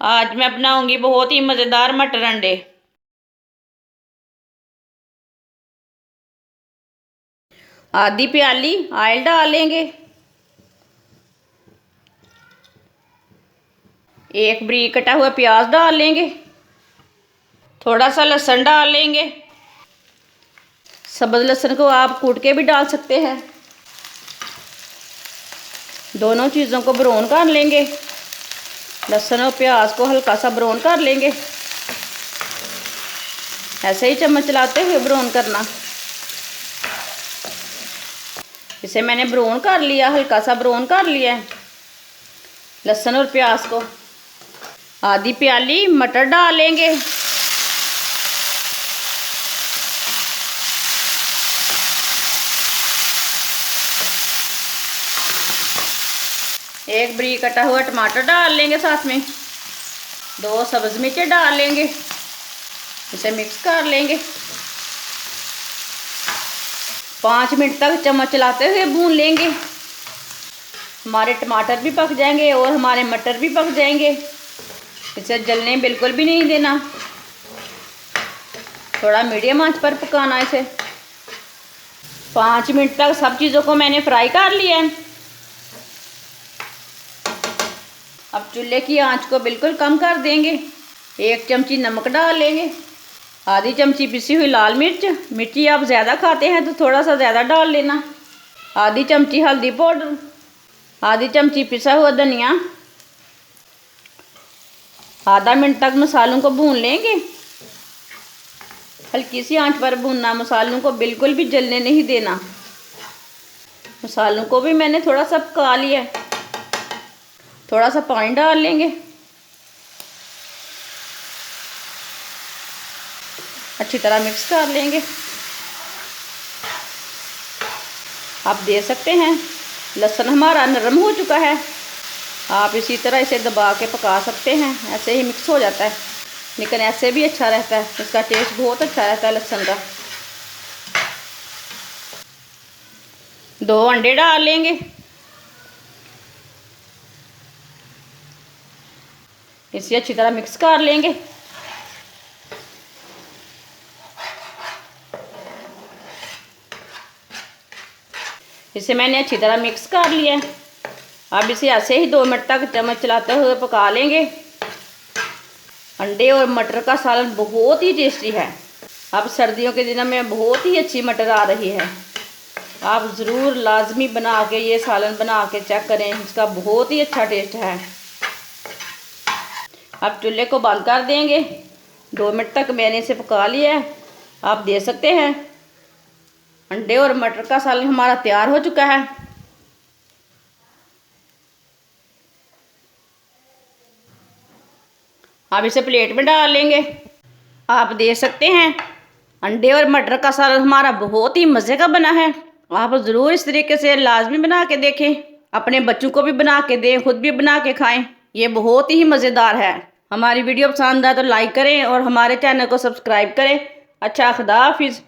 आज मैं बनाऊंगी बहुत ही मज़ेदार मटर अंडे। आधी प्याली ऑयल डालेंगे। एक बारीक कटा हुआ प्याज डाल लेंगे। थोड़ा सा लहसुन डाल लेंगे। सब्ज़ लहसुन को आप कूट के भी डाल सकते हैं। दोनों चीज़ों को ब्राउन कर लेंगे। लहसुन और प्याज को हल्का सा ब्राउन कर लेंगे। ऐसे ही चम्मच चलाते हुए ब्राउन करना। इसे मैंने ब्राउन कर लिया, हल्का सा ब्राउन कर लिया है लहसुन और प्याज को। आधी प्याली मटर डालेंगे। एक बारीक कटा हुआ टमाटर डाल लेंगे। साथ में 2 सब्ज़ मिर्चें डाल लेंगे। इसे मिक्स कर लेंगे। 5 मिनट तक चम्मच चलाते हुए भून लेंगे। हमारे टमाटर भी पक जाएंगे और हमारे मटर भी पक जाएंगे। इसे जलने बिल्कुल भी नहीं देना, थोड़ा मीडियम आंच पर पकाना इसे। 5 मिनट तक सब चीज़ों को मैंने फ्राई कर लिया है। अब चूल्हे की आंच को बिल्कुल कम कर देंगे। 1 चमची नमक डाल लेंगे। आधी चमची पिसी हुई लाल मिर्च, मिर्ची आप ज़्यादा खाते हैं तो थोड़ा सा ज़्यादा डाल लेना। आधी चमची हल्दी पाउडर, आधी चमची पिसा हुआ धनिया। आधा मिनट तक मसालों को भून लेंगे। हल्की सी आंच पर भूनना, मसालों को बिल्कुल भी जलने नहीं देना। मसालों को भी मैंने थोड़ा सा पका लिया। थोड़ा सा पानी डाल लेंगे। अच्छी तरह मिक्स कर लेंगे। आप देख सकते हैं लहसुन हमारा नरम हो चुका है। आप इसी तरह इसे दबा के पका सकते हैं, ऐसे ही मिक्स हो जाता है। लेकिन ऐसे भी अच्छा रहता है, इसका टेस्ट बहुत अच्छा रहता है लहसुन का। 2 अंडे डाल लेंगे। इसे अच्छी तरह मिक्स कर लेंगे। इसे मैंने अच्छी तरह मिक्स कर लिया है। अब इसे ऐसे ही 2 मिनट तक चम्मच चलाते हुए पका लेंगे। अंडे और मटर का सालन बहुत ही टेस्टी है। अब सर्दियों के दिनों में बहुत ही अच्छी मटर आ रही है। आप ज़रूर लाजमी बना के ये सालन बना के चेक करें, इसका बहुत ही अच्छा टेस्ट है। अब चूल्हे को बंद कर देंगे। 2 मिनट तक मैंने इसे पका लिया है। आप देख सकते हैं अंडे और मटर का सालन हमारा तैयार हो चुका है। अब इसे प्लेट में डाल लेंगे। आप देख सकते हैं अंडे और मटर का सालन हमारा बहुत ही मज़े का बना है। आप ज़रूर इस तरीके से लाजमी बना के देखें। अपने बच्चों को भी बना के दें, खुद भी बना के खाएं। ये बहुत ही मज़ेदार है। हमारी वीडियो पसंद आए तो लाइक करें और हमारे चैनल को सब्सक्राइब करें। अच्छा, खुदा हाफिज़।